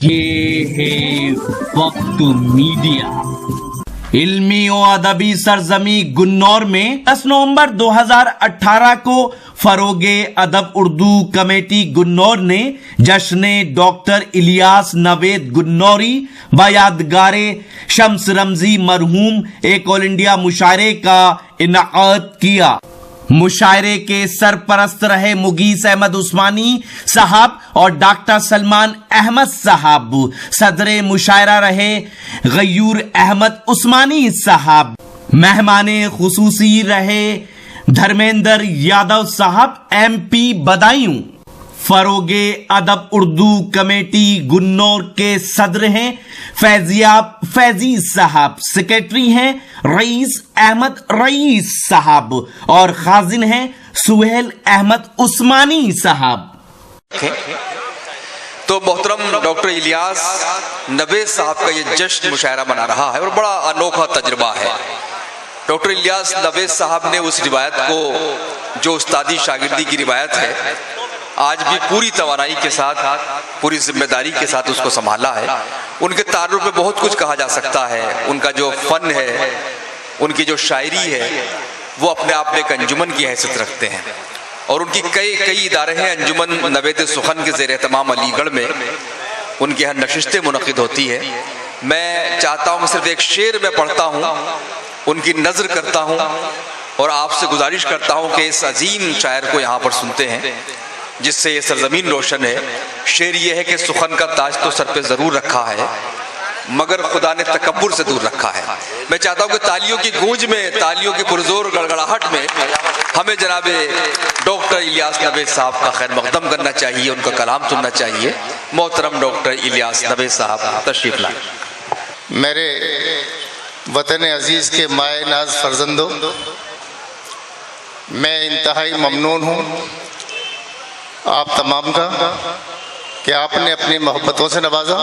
ये है वक्त मीडिया। इल्मी और अदबी सरजमी गुन्नौर में 10 नवंबर 2018 को फरोगे अदब उर्दू कमेटी गुन्नौर ने जश्न डॉक्टर इलियास नवेद गुन्नौरी व यादगारे शम्स रमजी मरहूम एक ऑल इंडिया मुशायरे का इनाक़ाद किया। मुशायरे के सरपरस्त रहे मुगीस अहमद उस्मानी साहब और डॉक्टर सलमान अहमद साहब। सदरे मुशायरा रहे गयूर अहमद उस्मानी साहब। मेहमाने खुसूसी रहे धर्मेंद्र यादव साहब MP बदायूं। फरोगे अदब उर्दू कमेटी गुन्नौर के सदर हैं फैजियाब फैजी साहब। सेक्रेटरी हैं रईस अहमद रईस साहब और खाजिन हैं सुहेल अहमद उस्मानी साहब। तो मोहतरम डॉक्टर इलियास नवेद साहब का ये जश्न मुशायरा मना रहा है और बड़ा अनोखा तजुर्बा है। डॉक्टर इलियास नवेद साहब ने उस रिवायत को, जो उस्तादी शागिर्दी की रिवायत है, आज भी पूरी तवानाई के साथ, पूरी जिम्मेदारी के साथ उसको संभाला है। उनके तारुफ पे बहुत कुछ कहा जा सकता है। उनका जो फन है, उनकी जो शायरी है, वो अपने आप में एक अंजुमन की हैसियत रखते हैं और उनकी कई इदारे हैं। अंजुमन नवेद सुखन के ज़ेर एहतमाम अलीगढ़ में उनके यहाँ नशिस्तें मुनक़िद होती है। मैं चाहता हूँ सिर्फ एक शेर में पढ़ता हूँ, उनकी नज़र करता हूँ और आपसे गुजारिश करता हूँ कि इस अजीम शायर को यहाँ पर सुनते हैं जिससे ये सरजमीन रोशन है। शेर ये है कि सुखन का ताज तो सर पे ज़रूर रखा है मगर खुदा ने तकब्बुर से दूर रखा है। मैं चाहता हूँ कि तालियों की गूंज में, तालियों की पुरजोर गड़गड़ाहट में हमें जनाबे डॉक्टर इलियास नवेद साहब का खैर मकदम करना चाहिए, उनका कलाम सुनना चाहिए। मोहतरम डॉक्टर इलियास नवेद साहब तशरीफ लाएं। मेरे वतन अजीज़ के माए नाज फर्जंदों, मैं इंतहाई ममनून हूँ आप तमाम का कि आपने अपनी मोहब्बतों से नवाजा।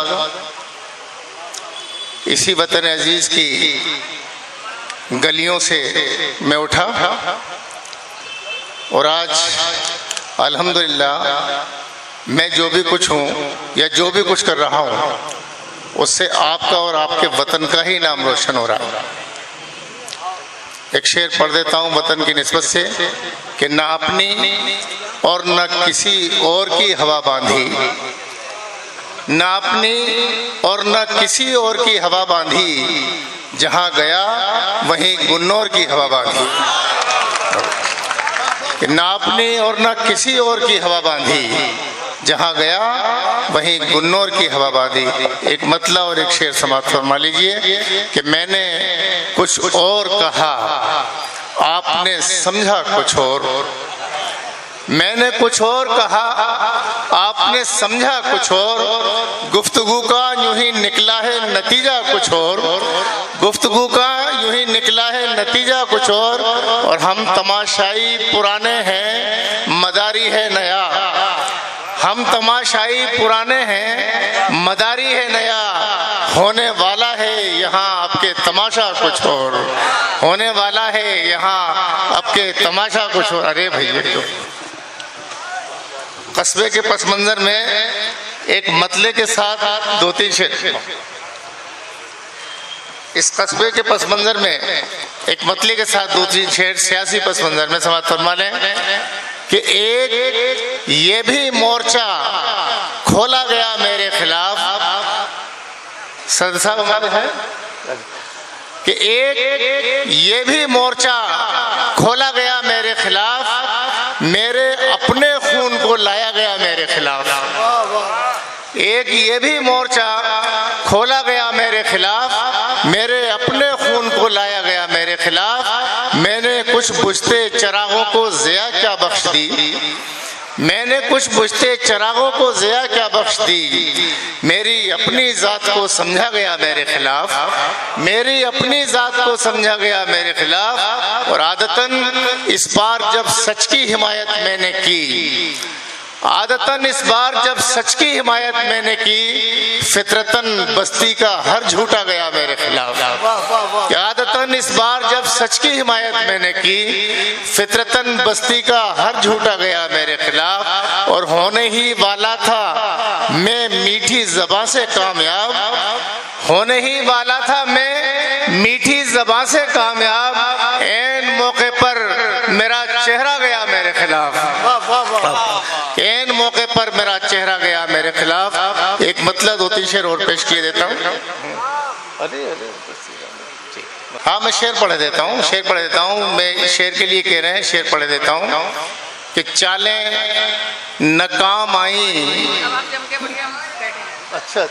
इसी वतन अजीज़ की गलियों से मैं उठा और आज अल्हम्दुलिल्लाह मैं जो भी कुछ हूँ या जो भी कुछ कर रहा हूँ उससे आपका और आपके वतन का ही नाम रोशन हो रहा है। एक शेर पढ़ देता हूँ वतन की निस्बत से कि ना अपनी और न किसी और की हवा बांधी, न अपनी और न किसी और की हवा बांधी, जहाँ गया वहीं गुन्नौर की हवा बांधी। न अपनी और न किसी और की हवा बांधी, जहाँ गया वहीं गुन्नौर की हवा बांधी। एक मतला और एक शेर समाप्त फरमा लीजिए कि मैंने कुछ और कहा आपने समझा कुछ और, मैंने कुछ और कहा आपने समझा कुछ और, गुफ्तगू का यूं ही निकला है नतीजा कुछ और, गुफ्तगू का यूं ही निकला है नतीजा कुछ और हम तमाशाई पुराने हैं मदारी है नया, हम तमाशाई पुराने हैं मदारी है नया, होने वाला है यहाँ आपके तमाशा कुछ और, होने वाला है यहाँ आपके तमाशा कुछ और। अरे भैया, तो कस्बे के पस मंजर में एक मतले के साथ दो तीन शेर, इस कस्बे के पस मंजर में एक मतले के साथ दो तीन शेर सियासी पस मंजर में समाप्त फरमा लें कि एक ये भी मोर्चा खोला गया मेरे खिलाफ, सदसा है कि एक ये भी मोर्चा खोला गया मेरे खिलाफ, मेरे अपने खून को लाया गया मेरे खिलाफ। एक ये भी मोर्चा खोला गया मेरे खिलाफ, मेरे अपने खून को लाया गया मेरे खिलाफ। मैंने कुछ बुझते चिरागों को ज़िया क्या बख्श दी, मैंने कुछ बुझते चिरागों को ज़िया क्या बख्श दी, मेरी अपनी ज़ात को समझा गया मेरे खिलाफ, मेरी अपनी ज़ात को समझा गया मेरे खिलाफ। और आदतन इस बार जब सच की हिमायत मैंने की, आदतन इस बार जब सच की हिमायत मैंने की, फितरतन बस्ती का हर झूठा गया मेरे खिलाफ। आदतन इस बार जब सच की हिमायत मैंने की, फितरतन बस्ती का हर झूठा गया मेरे खिलाफ, और होने ही वाला था मैं मीठी ज़बां से कामयाब, होने ही वाला था मैं मीठी ज़बां से कामयाब, ऐन मौके पर मेरा चेहरा गया मेरे खिलाफ, ऐन मौके पर मेरा चेहरा गया मेरे खिलाफ। एक मतलब 2-3 शेर और पेश किए देता हूँ। हाँ, मैं शेर पढ़ देता हूँ, शेर पढ़ देता हूँ। मैं शेर के लिए कह रहे हैं, शेर पढ़ देता हूँ कि चालें नाकाम आई, अच्छा,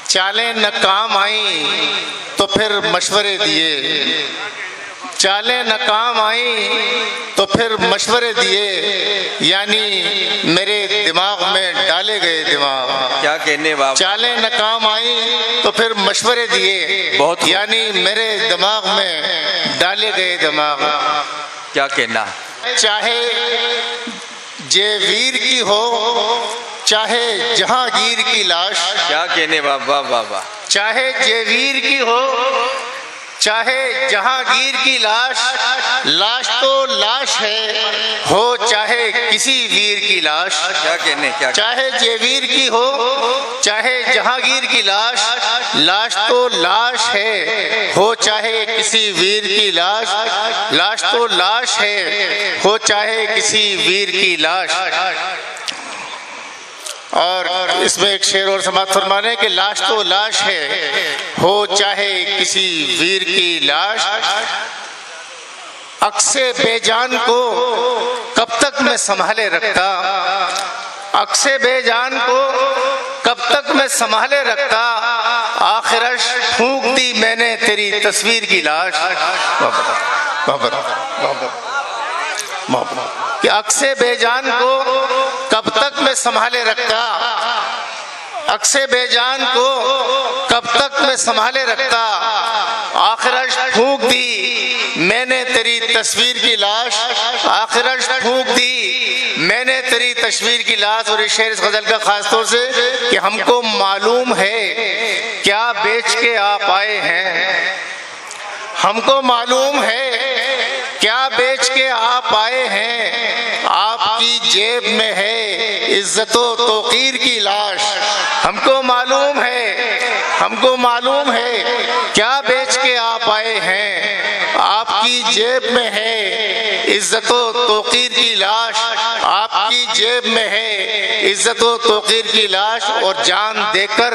चालें नाकाम आई तो फिर मशवरे दिए, चालें नाकाम आई तो फिर मशवरे दिए, यानी मेरे दिमाग में डाले गए दिमाग। क्या कहने बाबा, चालें नाकाम आई तो फिर मशवरे दिए, बहुत यानी मेरे दिमाग में डाले गए दिमाग। क्या कहना, चाहे जेवीर की हो, चाहे जहांगीर की लाश, क्या कहने बाबा बाबा, चाहे जेवीर की हो, चाहे जहांगीर की लाश, लाश तो लाश है, हो चाहे किसी वीर की लाश। क्या कहने, क्या चाहे जेवीर की हो, चाहे जहांगीर की लाश, लाश तो लाश है, हो चाहे किसी वीर की लाश, लाश तो लाश है, हो चाहे किसी वीर की लाश। और इसमें एक शेर और समाप्त फरमाने कि लाश तो लाश है, हो चाहे किसी वीर की लाश, अक्से बेजान को कब तक मैं संभाले रखता, अक्से बेजान को कब तक मैं संभाले रखता, आखिरश फूंक दी मैंने तेरी तस्वीर की लाश। कि अक्से बेजान को कब तक मैं संभाले रखता, अक्से बेजान को कब तक मैं संभाले रखता, आखिरश फूंक दी मैंने तेरी तस्वीर की लाश, आखिरश फूंक दी मैंने तेरी तस्वीर की लाश। और इस शेर इस गजल का खास तौर से कि हमको मालूम है क्या बेच के आप आए हैं, हमको मालूम है क्या बेच के आप आए हैं, आपकी जेब में है इज्जतो तौकीर की लाश। हमको मालूम है, हमको मालूम है क्या बेच के आप आए हैं, आपकी जेब में है इज्जतो तौकीर की लाश, आपकी जेब में है इज्जतो तौकीर की लाश। और जान देकर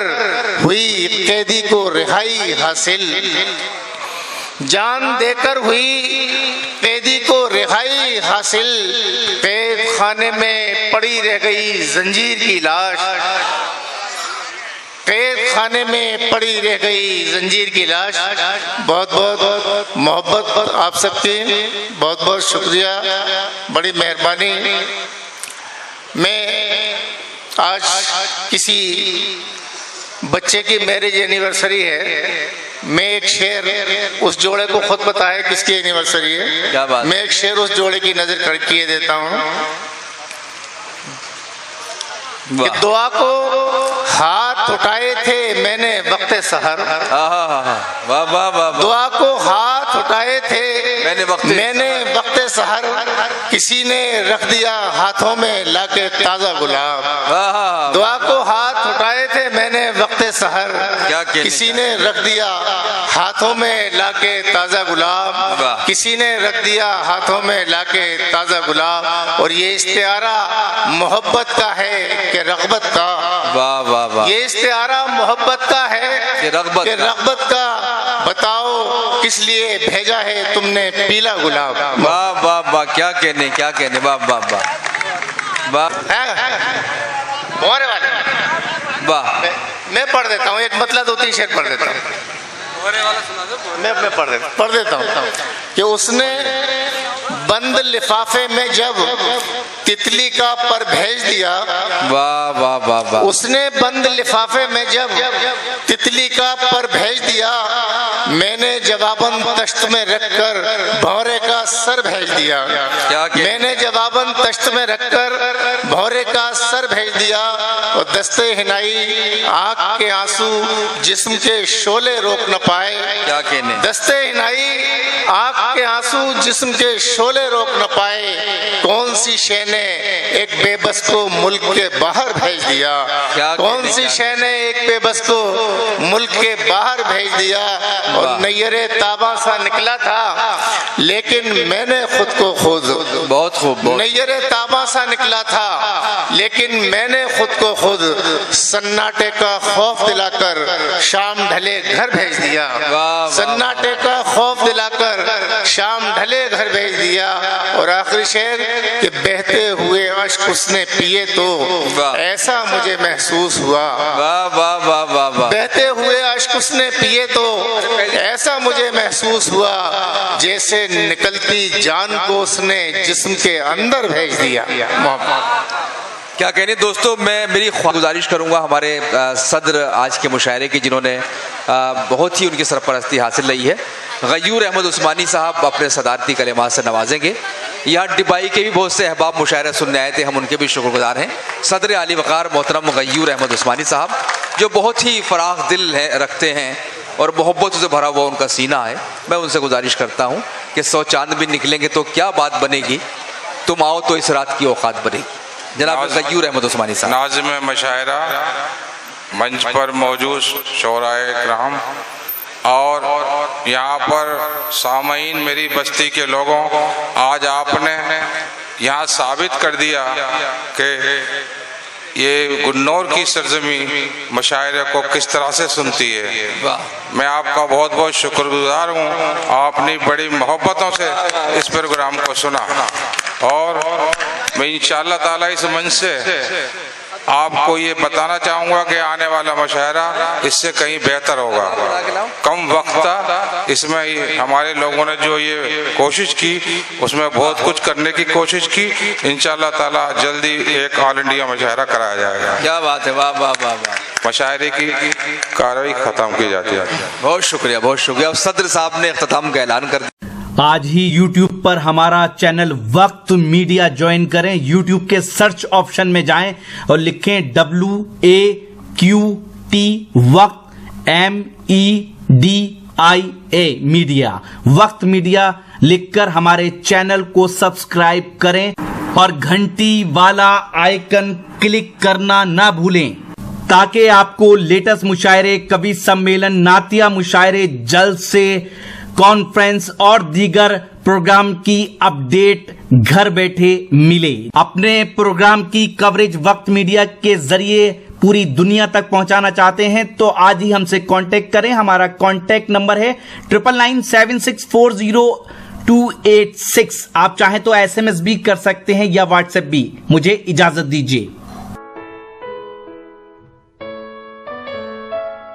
हुई कैदी को रिहाई हासिल, जान देकर हुई कैदी को रिहाई हासिल, कैद खाने में पड़ी रह गई जंजीर की लाश, कैद खाने में पड़ी रह गई जंजीर की लाश। बहुत बहुत मोहब्बत आप सबकी, बहुत बहुत शुक्रिया, बड़ी मेहरबानी। मैं आज किसी बच्चे की मैरिज एनिवर्सरी है, मैं एक शेर उस जोड़े को खुद पता है किसकी एनिवर्सरी है, क्या बात? मैं एक शेर उस जोड़े की नजर किए देता हूँ कि दुआ को हाथ उठाए थे मैंने वक्त सहर, वाह वाह वाह, दुआ को हाथ उठाए थे मैंने वक्त सहर, किसी ने रख दिया हाथों में लाके ताजा गुलाब। दुआ को हाथ उठाए थे मैंने वक्त सहर, किसी ने रख दिया हाथों में लाके ताजा गुलाब, किसी ने रख दिया हाथों में लाके ताजा गुलाब। और ये इस्तिआरा मोहब्बत का है कि रग़बत का, वाह वाह वाह, ये इस्तिआरा मोहब्बत का है कि रग़बत का, बताओ किस लिए भेजा है तुमने पीला गुलाब। वाह वाह वाह, क्या कहने, क्या कहने, वाह वाह वाह वाह, मोहरे वाले वाह। मैं पढ़ देता हूँ, एक मतलब 2-3 शेर पढ़ देता हूँ, मैं पढ़ देता हूँ कि उसने बंद लिफाफे में जब तितली का पर भेज दिया। वाह वाह वाह वाह। उसने बंद लिफाफे में जब तितली का पर भेज दिया, मैंने जवाबन तश्त में रखकर भौरे का सर भेज दिया। मैंने जवाबन तश्त में रखकर भौरे का सर भेज दिया। और दस्ते हिनाई आँख के आंसू जिस्म के शोले रोक न पाए। क्या कहने। दस्ते हिनाई आँख के आंसू जिस्म के शोले रोक न पाए। कौन सी शय ने एक बेबस को मुल्क के बाहर भेज दिया। कौन सी शय ने एक बेबस को मुल्क के बाहर भेज दिया। और नैयरे ताबा सा निकला था, लेकिन मैंने खुद को खुद बहुत खूब नैयरे ताबा सा निकला था, लेकिन मैंने खुद को खुद सन्नाटे का खौफ दिलाकर शाम ढले घर भेज दिया। सन्नाटे का खौफ दिलाकर शाम ढले घर भेज दिया। और आखिरी शेर कि बहते हुए अश्क उसने पिए तो ऐसा मुझे महसूस हुआ। बहते हुए अश्क उसने पिए तो ऐसा मुझे महसूस हुआ, जैसे निकलती जान को उसने जिस्म के अंदर भेज दिया। क्या कहने दोस्तों, मैं मेरी गुजारिश करूंगा हमारे सदर आज के मुशायरे की, जिन्होंने बहुत ही उनकी सरपरस्ती हासिल रही है, गयूर अहमद उस्मानी साहब अपने सदारती कलेमात से नवाजेंगे। यहाँ डिबाई के भी बहुत से अहबाब मुशायरा सुनने आए थे, हम उनके भी शुक्रगुजार हैं। सदर आली वक़ार मोहतरम गयूर अहमद उस्मानी साहब, जो बहुत ही फराख दिल रखते हैं और मोहब्बत से भरा हुआ उनका सीना है। मैं उनसे गुजारिश करता हूँ कि 100 चांद भी निकलेंगे तो क्या बात बनेगी, तुम आओ तो इस रात की औकात बनेगी। जनाब गयूर अहमद उस्मानी साहब। नाज़िम मशायरा, मंच पर मौजूद शोराए इकराम और यहाँ पर सामईन मेरी बस्ती के लोगों, आज आपने यहाँ साबित कर दिया कि ये गुन्नौर की सरजमी मशायरे को किस तरह से सुनती है। मैं आपका बहुत बहुत शुक्रगुजार हूँ, आपने बड़ी मोहब्बतों से इस प्रोग्राम को सुना। और मैं इंशाअल्लाह ताला इस मंच से आपको ये बताना चाहूँगा कि आने वाला मुशायरा इससे कहीं बेहतर होगा। कम वक्त था, इसमें हमारे लोगों ने जो ये कोशिश की उसमें बहुत कुछ करने की कोशिश की। इंशाअल्लाह ताला जल्दी एक ऑल इंडिया मुशायरा कराया जाएगा। क्या बात है, वाह वाह वाह वाह। मुशायरे की कार्रवाई ख़त्म की जाती है। बहुत शुक्रिया, बहुत शुक्रिया। अब सदर साहब ने इख्तिताम का ऐलान कर दिया। आज ही YouTube पर हमारा चैनल वक्त मीडिया ज्वाइन करें। YouTube के सर्च ऑप्शन में जाएं और लिखें WAQT वक्त MEDIA मीडिया। वक्त मीडिया लिखकर हमारे चैनल को सब्सक्राइब करें और घंटी वाला आइकन क्लिक करना ना भूलें, ताकि आपको लेटेस्ट मुशायरे, कवि सम्मेलन, नातिया मुशायरे, जल्द से कॉन्फ्रेंस और दीगर प्रोग्राम की अपडेट घर बैठे मिले। अपने प्रोग्राम की कवरेज वक्त मीडिया के जरिए पूरी दुनिया तक पहुंचाना चाहते हैं तो आज ही हमसे कांटेक्ट करें। हमारा कांटेक्ट नंबर है 9997640286। आप चाहें तो SMS भी कर सकते हैं या WhatsApp भी। मुझे इजाजत दीजिए।